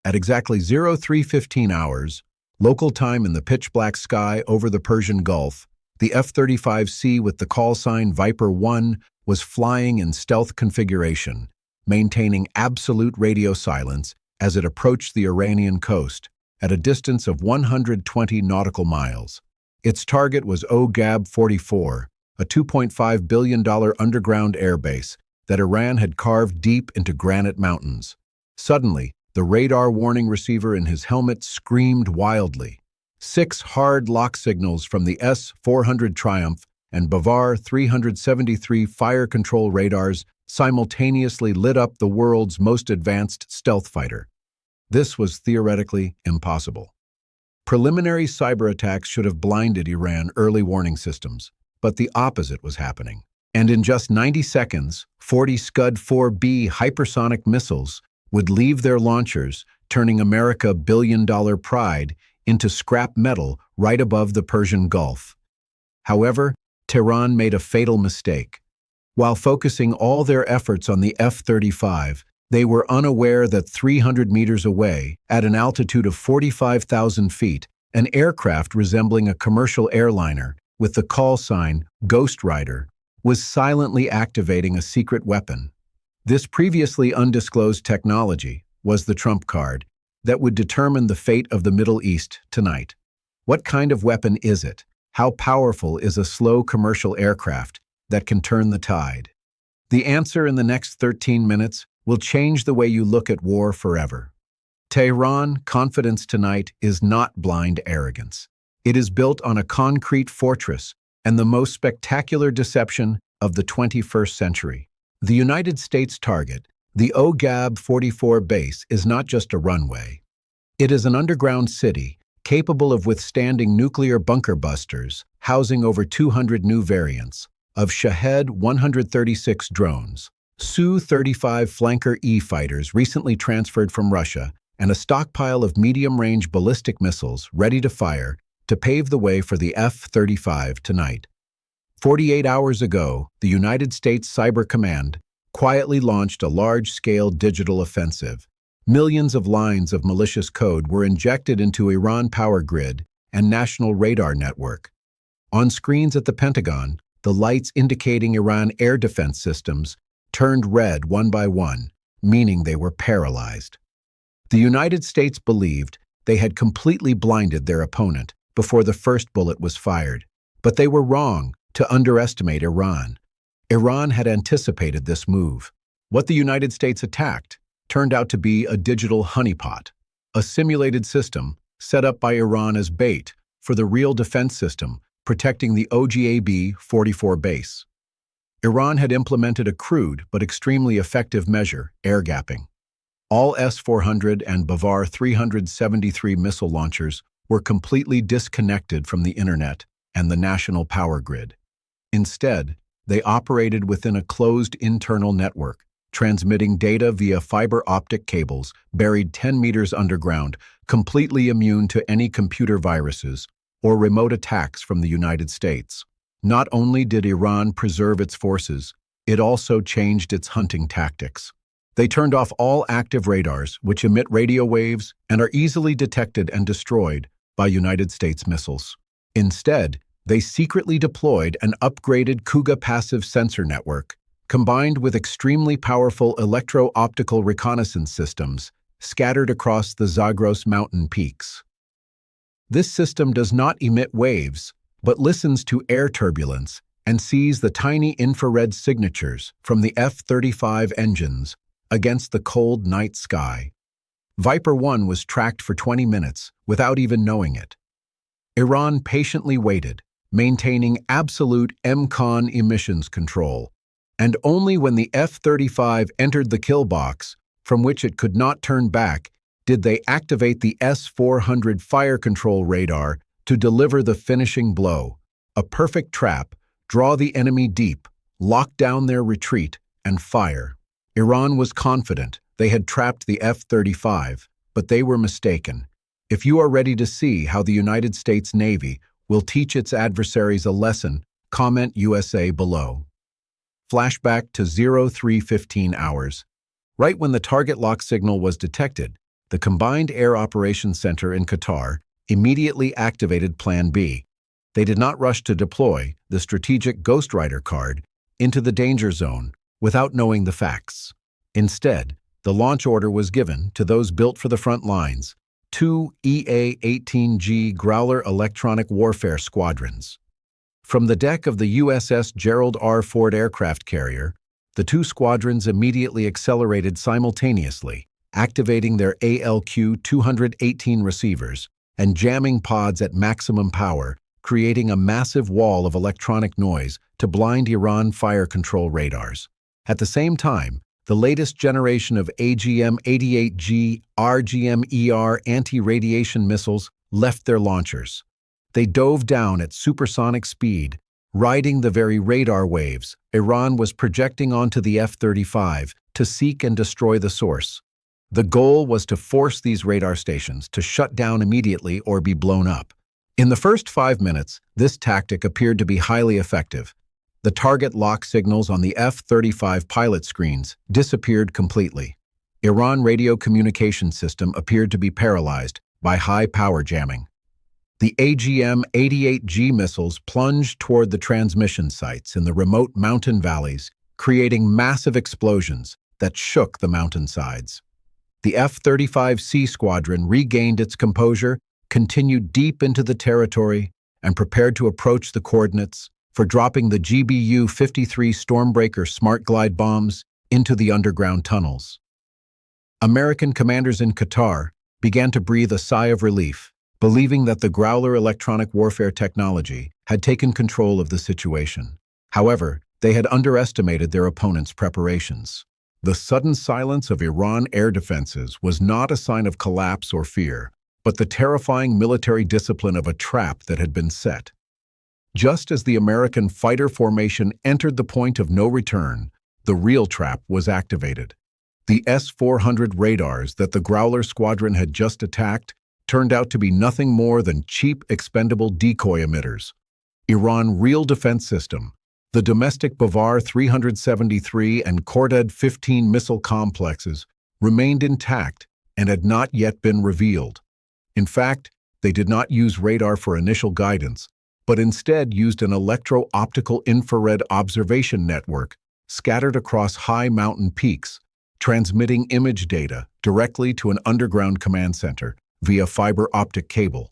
At exactly 03:15 hours, local time in the pitch-black sky over the Persian Gulf, the F-35C with the call sign Viper 1 was flying in stealth configuration, maintaining absolute radio silence as it approached the Iranian coast at a distance of 120 nautical miles. Its target was AARGM-ER, a $2.5 billion underground airbase that Iran had carved deep into granite mountains. Suddenly, the radar warning receiver in his helmet screamed wildly. 6 hard lock signals from the S-400 Triumph and Bavar 373 fire control radars simultaneously lit up the world's most advanced stealth fighter. This was theoretically impossible. Preliminary cyber attacks should have blinded Iran early warning systems, but the opposite was happening. And in just 90 seconds, 40 Scud-4B hypersonic missiles would leave their launchers, turning America's billion-dollar pride into scrap metal right above the Persian Gulf. However, Tehran made a fatal mistake. While focusing all their efforts on the F-35, they were unaware that 300 meters away, at an altitude of 45,000 feet, an aircraft resembling a commercial airliner with the call sign Ghost Rider was silently activating a secret weapon. This previously undisclosed technology was the trump card that would determine the fate of the Middle East tonight. What kind of weapon is it? How powerful is a slow commercial aircraft that can turn the tide? The answer in the next 13 minutes will change the way you look at war forever. Tehran confidence tonight is not blind arrogance. It is built on a concrete fortress and the most spectacular deception of the 21st century. The United States target, the AARGM-ER base, is not just a runway. It is an underground city capable of withstanding nuclear bunker busters, housing over 200 new variants of Shahed-136 drones, Su-35 Flanker E fighters recently transferred from Russia, and a stockpile of medium-range ballistic missiles ready to fire to pave the way for the F-35 tonight. 48 hours ago, the United States Cyber Command quietly launched a large-scale digital offensive. Millions of lines of malicious code were injected into Iran power grid and national radar network. On screens at the Pentagon, the lights indicating Iran air defense systems turned red one by one, meaning they were paralyzed. The United States believed they had completely blinded their opponent before the first bullet was fired, but they were wrong to underestimate Iran. Iran had anticipated this move. What the United States attacked turned out to be a digital honeypot, a simulated system set up by Iran as bait for the real defense system protecting the AARGM-ER base. Iran had implemented a crude but extremely effective measure, air gapping. All S-400 and Bavar 373 missile launchers were completely disconnected from the internet and the national power grid. Instead, they operated within a closed internal network, transmitting data via fiber optic cables buried 10 meters underground, completely immune to any computer viruses or remote attacks from the United States. Not only did Iran preserve its forces, it also changed its hunting tactics. They turned off all active radars, which emit radio waves and are easily detected and destroyed by United States missiles. Instead, they secretly deployed an upgraded Kuga passive sensor network, combined with extremely powerful electro-optical reconnaissance systems scattered across the Zagros mountain peaks. This system does not emit waves, but listens to air turbulence and sees the tiny infrared signatures from the F-35 engines against the cold night sky. Viper 1 was tracked for 20 minutes without even knowing it. Iran patiently waited, maintaining absolute MCON emissions control, and only when the F-35 entered the kill box, from which it could not turn back, did they activate the S-400 fire control radar to deliver the finishing blow, a perfect trap, draw the enemy deep, lock down their retreat, and fire. Iran was confident they had trapped the F-35, but they were mistaken. If you are ready to see how the United States Navy will teach its adversaries a lesson, comment USA below. Flashback to 03:15 hours. Right when the target lock signal was detected, the Combined Air Operations Center in Qatar immediately activated Plan B. They did not rush to deploy the strategic Ghost Rider card into the danger zone without knowing the facts. Instead, the launch order was given to those built for the front lines, two EA-18G Growler electronic warfare squadrons. From the deck of the USS Gerald R. Ford aircraft carrier, the two squadrons immediately accelerated simultaneously, activating their ALQ-218 receivers and jamming pods at maximum power, creating a massive wall of electronic noise to blind Iran fire control radars. At the same time, the latest generation of AARGM-ER anti-radiation missiles left their launchers. They dove down at supersonic speed, riding the very radar waves Iran was projecting onto the F-35 to seek and destroy the source. The goal was to force these radar stations to shut down immediately or be blown up. In the first 5 minutes, this tactic appeared to be highly effective. The target lock signals on the F-35 pilot screens disappeared completely. Iran radio communication system appeared to be paralyzed by high power jamming. The AGM-88G missiles plunged toward the transmission sites in the remote mountain valleys, creating massive explosions that shook the mountainsides. The F-35C squadron regained its composure, continued deep into the territory, and prepared to approach the coordinates for dropping the GBU-53 Stormbreaker smart glide bombs into the underground tunnels. American commanders in Qatar began to breathe a sigh of relief, believing that the Growler electronic warfare technology had taken control of the situation. However, they had underestimated their opponent's preparations. The sudden silence of Iran air defenses was not a sign of collapse or fear, but the terrifying military discipline of a trap that had been set. Just as the American fighter formation entered the point of no return, the real trap was activated. The S-400 radars that the Growler squadron had just attacked turned out to be nothing more than cheap, expendable decoy emitters. Iran Real Defense System, the domestic Bavar 373 and Khordad 15 missile complexes, remained intact and had not yet been revealed. In fact, they did not use radar for initial guidance, but instead used an electro-optical infrared observation network scattered across high mountain peaks, transmitting image data directly to an underground command center via fiber optic cable.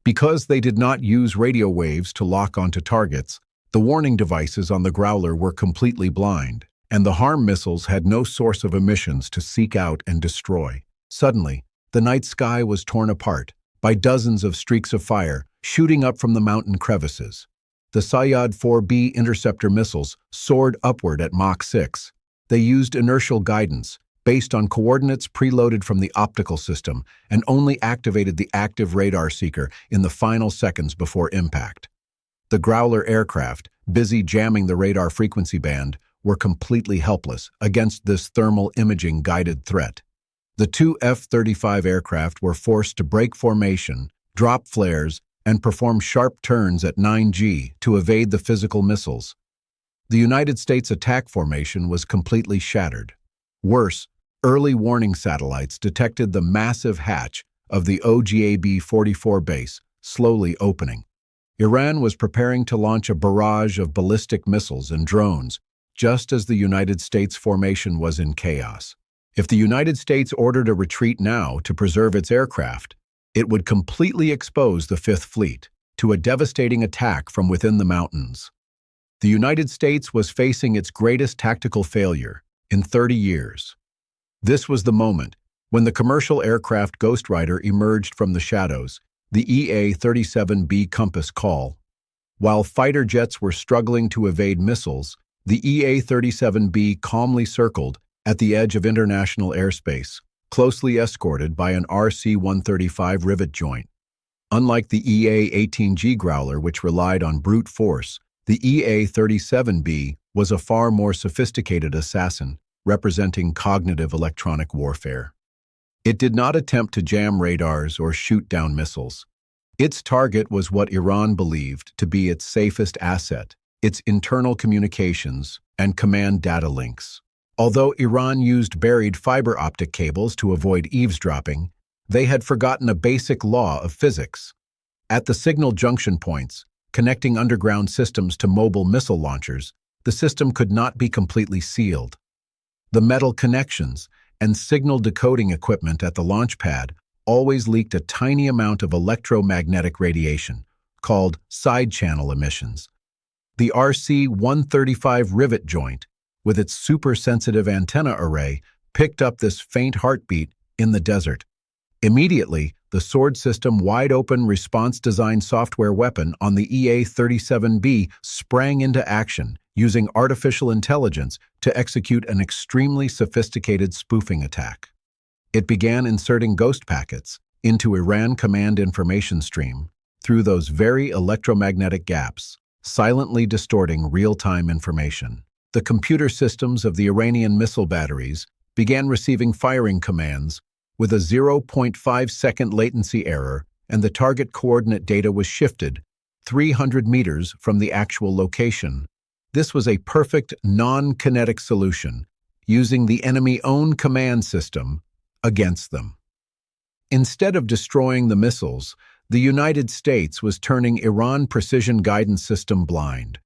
Because they did not use radio waves to lock onto targets, the warning devices on the Growler were completely blind, and the HARM missiles had no source of emissions to seek out and destroy. Suddenly, the night sky was torn apart by dozens of streaks of fire shooting up from the mountain crevices. The Sayyad 4B interceptor missiles soared upward at Mach 6. They used inertial guidance, based on coordinates preloaded from the optical system, and only activated the active radar seeker in the final seconds before impact. The Growler aircraft, busy jamming the radar frequency band, were completely helpless against this thermal imaging guided threat. The two F-35 aircraft were forced to break formation, drop flares, and perform sharp turns at 9G to evade the physical missiles. The United States attack formation was completely shattered. Worse, early warning satellites detected the massive hatch of the OGAB-44 base slowly opening. Iran was preparing to launch a barrage of ballistic missiles and drones, just as the United States formation was in chaos. If the United States ordered a retreat now to preserve its aircraft, it would completely expose the Fifth Fleet to a devastating attack from within the mountains. The United States was facing its greatest tactical failure in 30 years. This was the moment when the commercial aircraft Ghost Rider emerged from the shadows, the EA-37B Compass Call. While fighter jets were struggling to evade missiles, the EA-37B calmly circled at the edge of international airspace, closely escorted by an RC-135 rivet joint. Unlike the EA-18G Growler, which relied on brute force, the EA-37B was a far more sophisticated assassin, representing cognitive electronic warfare. It did not attempt to jam radars or shoot down missiles. Its target was what Iran believed to be its safest asset, its internal communications and command data links. Although Iran used buried fiber optic cables to avoid eavesdropping, They had forgotten a basic law of physics. At the signal junction points, connecting underground systems to mobile missile launchers, the system could not be completely sealed. The metal connections and signal decoding equipment at the launch pad always leaked a tiny amount of electromagnetic radiation, called side channel emissions. The RC-135 rivet joint, with its super-sensitive antenna array, picked up this faint heartbeat in the desert. Immediately, the Sword System wide-open response design software weapon on the EA-37B sprang into action, using artificial intelligence to execute an extremely sophisticated spoofing attack. It began inserting ghost packets into Iran command information stream through those very electromagnetic gaps, silently distorting real-time information. The computer systems of the Iranian missile batteries began receiving firing commands with a 0.5-second latency error, and the target coordinate data was shifted 300 meters from the actual location. This was a perfect non-kinetic solution, using the enemy-owned command system against them. Instead of destroying the missiles, the United States was turning Iran precision guidance system blind.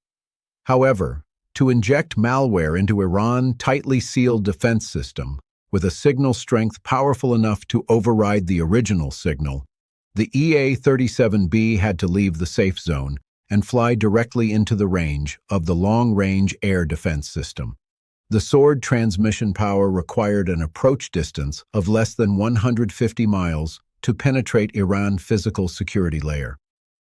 However, to inject malware into Iran's tightly sealed defense system, with a signal strength powerful enough to override the original signal, the EA-37B had to leave the safe zone and fly directly into the range of the long-range air defense system. The Sword transmission power required an approach distance of less than 150 miles to penetrate Iran's physical security layer.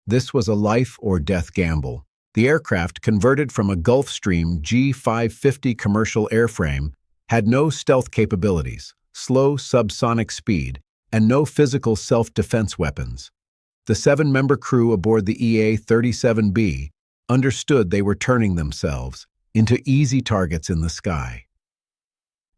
This was a life-or-death gamble. The aircraft, converted from a Gulfstream G550 commercial airframe, had no stealth capabilities, slow subsonic speed, and no physical self-defense weapons. The 7-member crew aboard the EA-37B understood they were turning themselves into easy targets in the sky.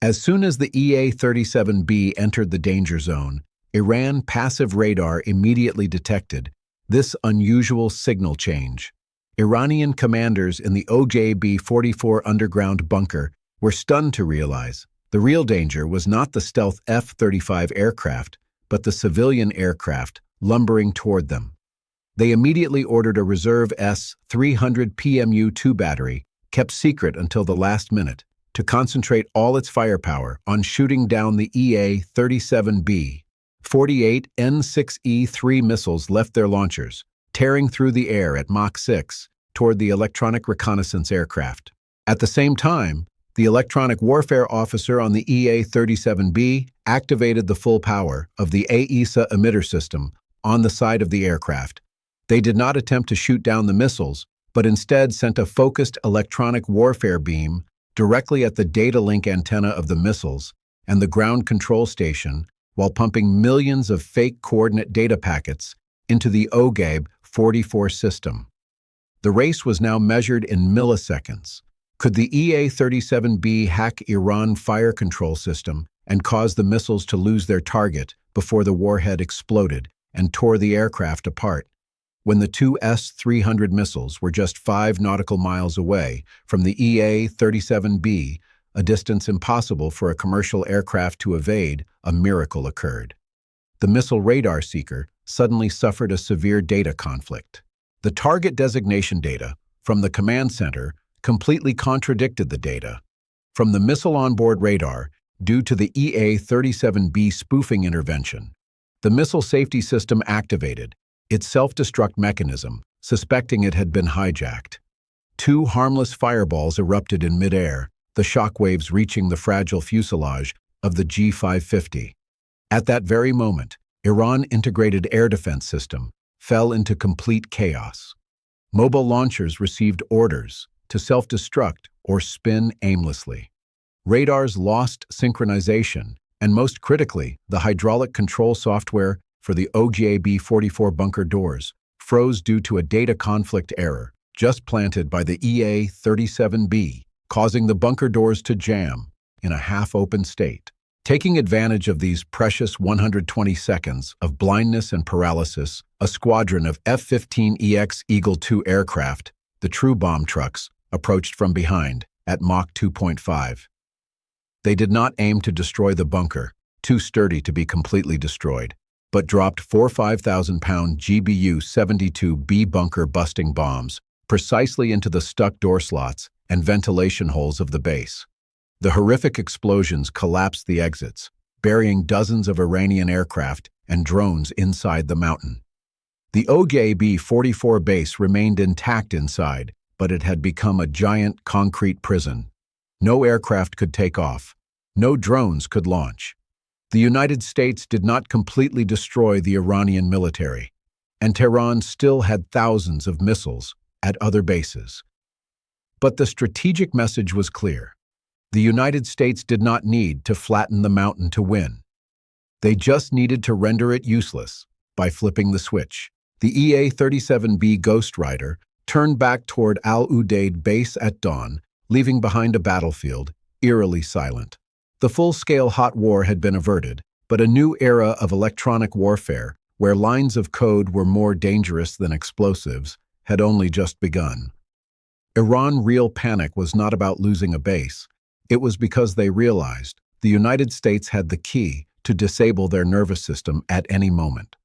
As soon as the EA-37B entered the danger zone, Iran passive radar immediately detected this unusual signal change. Iranian commanders in the OJB-44 underground bunker were stunned to realize the real danger was not the stealth F-35 aircraft, but the civilian aircraft lumbering toward them. They immediately ordered a reserve S-300 PMU-2 battery, kept secret until the last minute, to concentrate all its firepower on shooting down the EA-37B. 48 N-6E-3 missiles left their launchers, tearing through the air at Mach 6 toward the electronic reconnaissance aircraft. At the same time, the electronic warfare officer on the EA-37B activated the full power of the AESA emitter system on the side of the aircraft. They did not attempt to shoot down the missiles, but instead sent a focused electronic warfare beam directly at the data link antenna of the missiles and the ground control station, while pumping millions of fake coordinate data packets into the OJB-44 system. The race was now measured in milliseconds. Could the EA-37B hack Iran fire control system and cause the missiles to lose their target before the warhead exploded and tore the aircraft apart? When the two S-300 missiles were just 5 nautical miles away from the EA-37B, a distance impossible for a commercial aircraft to evade, a miracle occurred. The missile radar seeker suddenly suffered a severe data conflict. The target designation data from the command center completely contradicted the data from the missile onboard radar due to the EA-37B spoofing intervention. The missile safety system activated its self-destruct mechanism, suspecting it had been hijacked. 2 harmless fireballs erupted in midair, the shockwaves reaching the fragile fuselage of the G550. At that very moment, Iran's integrated air defense system fell into complete chaos. Mobile launchers received orders to self-destruct or spin aimlessly. Radars lost synchronization, and most critically, the hydraulic control software for the OJB-44 bunker doors froze due to a data conflict error just planted by the EA-37B, causing the bunker doors to jam in a half-open state. Taking advantage of these precious 120 seconds of blindness and paralysis, a squadron of F-15EX Eagle II aircraft, the true bomb trucks, approached from behind at Mach 2.5. They did not aim to destroy the bunker, too sturdy to be completely destroyed. but dropped four 5,000-pound GBU-72B bunker-busting bombs precisely into the stuck door slots and ventilation holes of the base. The horrific explosions collapsed the exits, burying dozens of Iranian aircraft and drones inside the mountain. The OGB-44 base remained intact inside, but it had become a giant concrete prison. No aircraft could take off. No drones could launch. The United States did not completely destroy the Iranian military, and Tehran still had thousands of missiles at other bases. But the strategic message was clear. The United States did not need to flatten the mountain to win. They just needed to render it useless by flipping the switch. The EA-37B Ghost Rider turned back toward Al-Udeid base at dawn, leaving behind a battlefield, eerily silent. The full-scale hot war had been averted, but a new era of electronic warfare, where lines of code were more dangerous than explosives, had only just begun. Iran's real panic was not about losing a base. It was because they realized the United States had the key to disable their nervous system at any moment.